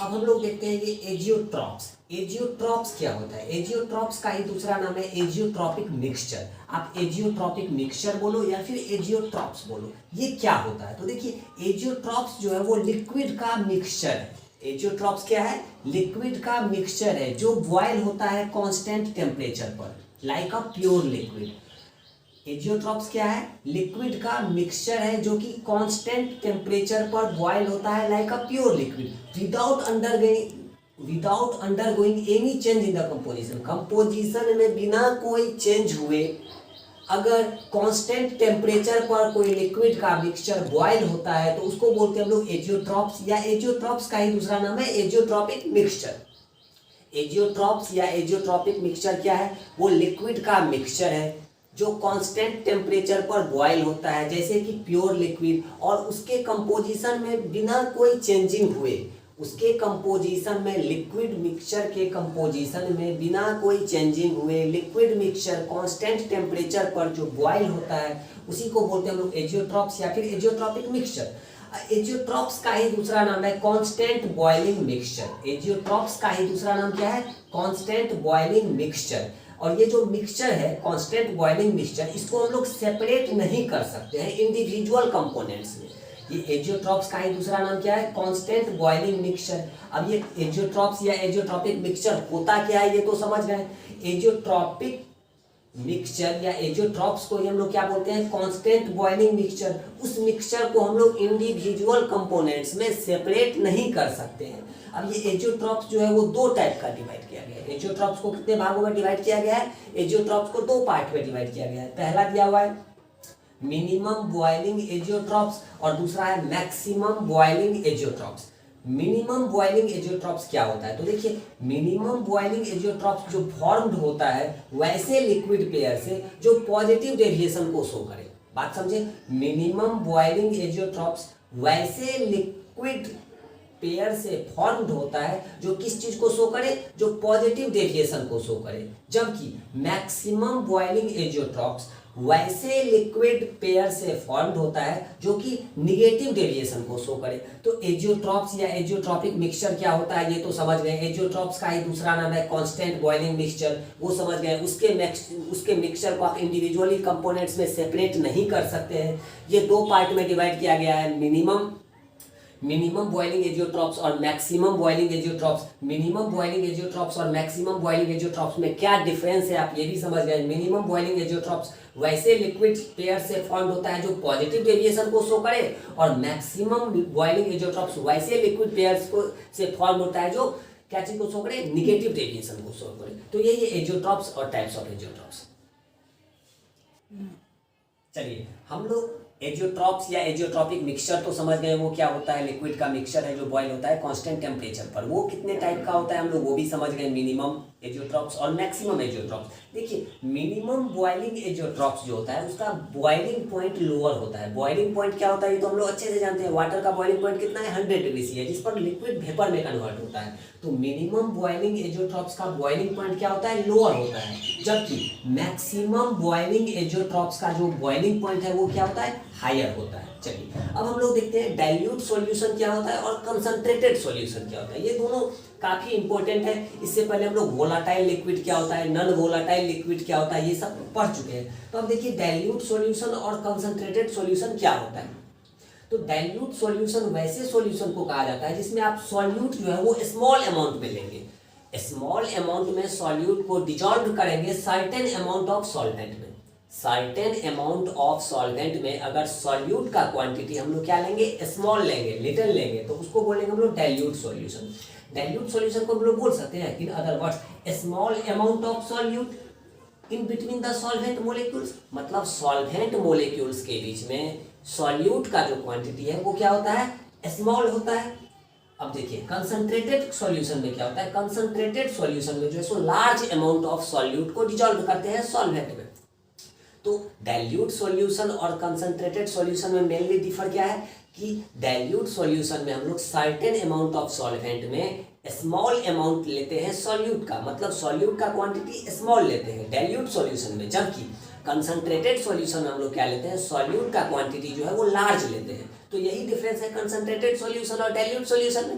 अब हम लोग देखते हैं कि एजियोट्रॉप्स। एजियोट्रॉप्स क्या होता है? एजियोट्रॉप्स का ही दूसरा नाम है एजियोट्रॉपिक मिक्सचर। आप एजियोट्रॉपिक मिक्सचर बोलो या फिर एजियोट्रॉप्स बोलो, ये क्या होता है? तो देखिए, एजियोट्रॉप्स जो है वो लिक्विड का मिक्सचर है। एजियोट्रॉप्स क्या है? लिक्विड का मिक्सचर है जो बॉयल होता है कांस्टेंट टेम्परेचर पर, like a pure liquid. Azeotropes क्या है? लिक्विड का मिक्सचर है जो कि कांस्टेंट टेम्परेचर पर बॉयल होता है like a pure liquid without undergoing any change in the composition. Composition में बिना कोई चेंज हुए अगर कांस्टेंट टेम्परेचर पर कोई लिक्विड का मिक्सचर बॉयल होता है तो उसको बोलते हैं हम लोग एजियोट्रॉप्स, या एजियोट्रॉप्स का ही दूसरा नाम है एजियोट्रॉपिक मिक्सचर। एजियोट्रॉप्स या एजियोट्रॉपिक मिक्सचर क्या है? वो लिक्विड का मिक्सचर है जो कांस्टेंट टेम्परेचर पर बॉयल होता है जैसे कि प्योर लिक्विड, और उसके कंपोजिशन में बिना कोई चेंजिंग हुए, उसके कंपोजिशन में, लिक्विड मिक्सचर के कंपोजिशन में बिना कोई चेंजिंग हुए लिक्विड मिक्सचर कांस्टेंट टेम्परेचर पर जो बॉयल होता है उसी को बोलते हैं हम लोग एजियोट्रॉप्स या फिर एजियोट्रॉपिक मिक्सचर। एजियोट्रॉप्स का ही दूसरा नाम है कांस्टेंट बॉइलिंग मिक्सचर। एजियोट्रॉप्स का ही दूसरा नाम क्या है? Constant boiling mixture. और ये जो मिक्सचर है कांस्टेंट बॉइलिंग मिक्सचर, इसको हम लोग सेपरेट नहीं कर सकते हैं इंडिविजुअल कंपोनेंट्स में। ये एजियोट्रॉप्स का ही दूसरा नाम क्या है? Constant boiling mixture. अब ये एजियोट्रॉप्स या एजियोट्रॉपिक मिक्सचर होता क्या है ये तो समझ गए। एजियोट्रॉपिक मिक्सचर या एजियोट्रॉप्स को हम लोग क्या बोलते हैं? Constant boiling mixture. उस मिक्सचर को हम लोग इंडिविजुअल कंपोनेंट्स में सेपरेट नहीं कर सकते हैं। अब ये एजियोट्रॉप्स जो है वो दो टाइप का डिवाइड किया गया है। एजियोट्रॉप्स को कितने भागों में डिवाइड किया गया है? एजियोट्रॉप्स को दो पार्ट में डिवाइड किया गया है। पहला दिया हुआ है मिनिमम बॉइलिंग एजियोट्रॉप्स और दूसरा है maximum boiling azeotropes. Minimum boiling azeotropes क्या होता है? तो देखिए, मिनिमम बॉइलिंग एजियोट्रॉप्स जो फॉर्म्ड होता है वैसे लिक्विड पेयर से जो पॉजिटिव डेविएशन को शो करे। बात समझे? मिनिमम बॉइलिंग एजियोट्रॉप्स वैसे लिक्विड पेयर से फॉर्म्ड होता है जो किस चीज को शो करे? जो पॉजिटिव डेविएशन को शो करे। जबकि मैक्सिमम बॉइलिंग एजियोट्रॉप्स वैसे लिक्विड पेयर से फॉर्म्ड होता है जो कि निगेटिव डेविएशन को शो करे। तो एजियोट्रॉप्स या एजियोट्रॉपिक मिक्सचर क्या होता है ये तो समझ गए। एजियोट्रॉप्स का ही दूसरा नाम है कांस्टेंट बॉइलिंग मिक्सचर, वो समझ गए। उसके मिक्सचर को आप इंडिविजुअली कंपोनेंट्स में सेपरेट नहीं कर सकते हैं। ये दो पार्ट में डिवाइड किया गया है, मिनिमम बॉइलिंग एजियोट्रॉप्स और maximum boiling azeotropes. Minimum boiling azeotropes और मैक्सिमम बॉइलिंग एजियोट्रॉप्स में क्या डिफरेंस है आप ये भी समझ गए। मिनिमम बॉइलिंग एजियोट्रॉप्स वैसे लिक्विड पेयर से फॉर्म होता है जो पॉजिटिव डेविएशन को शो करे, और मैक्सिमम बॉइलिंग एजियोट्रॉप्स वैसे लिक्विड पेयर्स को से फॉर्म होता है जो क्या चीज को शो करे? निगेटिव डेविएशन को शो करे। तो ये एजियोट्रॉप्स और टाइप्स ऑफ एजियोट्रॉप्स। चलिए, हम लोग एजियोट्रॉप्स या एजियोट्रॉपिक मिक्सचर तो समझ गए वो क्या होता है। लिक्विड का मिक्सचर है जो बॉयल होता है कांस्टेंट टेम्परेचर पर। वो कितने टाइप का होता है हम लोग वो भी समझ गए, मिनिमम एजियोट्रॉप्स और मैक्सिमम एजियोट्रॉप्स। देखिए, मिनिमम बॉइलिंग एजियोट्रॉप्स जो होता है उसका बॉइलिंग पॉइंट लोअर होता है। बॉइलिंग पॉइंट क्या होता है ये तो हम लोग अच्छे से जानते हैं। वाटर का बॉइलिंग पॉइंट कितना है? 100 डिग्री सी है, जिस पर लिक्विड वेपर में कन्वर्ट होता है। तो मिनिमम बॉइलिंग एजियोट्रॉप्स का बॉइलिंग पॉइंट क्या होता है? लोअर होता है। जबकि मैक्सिमम बॉइलिंग एजियोट्रॉप्स का जो बॉइलिंग पॉइंट है वो क्या होता है? हायर होता है। चलिए, अब हम लोग देखते हैं डाइल्यूट सॉल्यूशन क्या होता है और कंसंट्रेटेड सॉल्यूशन क्या होता है। ये दोनों काफी इंपॉर्टेंट है। इससे पहले हम लोग वोलाटाइल लिक्विड क्या होता है, नॉन वोलाटाइल लिक्विड क्या होता है, ये सब पढ़ चुके हैं। तो अब देखिए डाइल्यूट सॉल्यूशन और कंसंट्रेटेड सॉल्यूशन क्या होता है। तो डाइल्यूट सॉल्यूशन वैसे सॉल्यूशन को कहा जाता है जिसमें आप सॉल्यूट जो है वो स्मॉल अमाउंट में लेंगे। स्मॉल अमाउंट में सॉल्यूट को डिजॉल्व करेंगे सर्टेन अमाउंट ऑफ सॉल्वेंट में। सर्टेन अमाउंट ऑफ सॉल्वेंट में अगर सॉल्यूट का क्वांटिटी हम लोग क्या लेंगे? स्मॉल लेंगे, लिटिल लेंगे, तो उसको बोलेंगे हम लोग डाइल्यूट सॉल्यूशन। डाइल्यूट सॉल्यूशन को हम लोग बोल सकते हैं in other words small amount of solute in between the solvent molecules. मतलब सॉल्वेंट मोलिक्यूल्स के बीच में सॉल्यूट का जो क्वांटिटी है वो क्या होता है? स्मॉल होता है। अब देखिए कंसंट्रेटेड सॉल्यूशन में क्या होता है? कंसंट्रेटेड सॉल्यूशन में जो है so large amount of solute को डिजॉल्व करते हैं सॉल्वेंट में। तो डाइल्यूट सॉल्यूशन और कंसंट्रेटेड सॉल्यूशन में मेनली डिफर क्या है कि डाइल्यूट सॉल्यूशन में हम लोग सर्टेन अमाउंट ऑफ सॉल्वेंट में स्मॉल अमाउंट लेते हैं सॉल्यूट का, मतलब सॉल्यूट का क्वांटिटी स्मॉल लेते हैं डाइल्यूट सॉल्यूशन में। जबकि कंसंट्रेटेड सॉल्यूशन हम लोग क्या लेते हैं? सॉल्यूट का क्वांटिटी जो है वो लार्ज लेते हैं। तो यही डिफरेंस है कंसंट्रेटेड सॉल्यूशन और डाइल्यूट सॉल्यूशन में।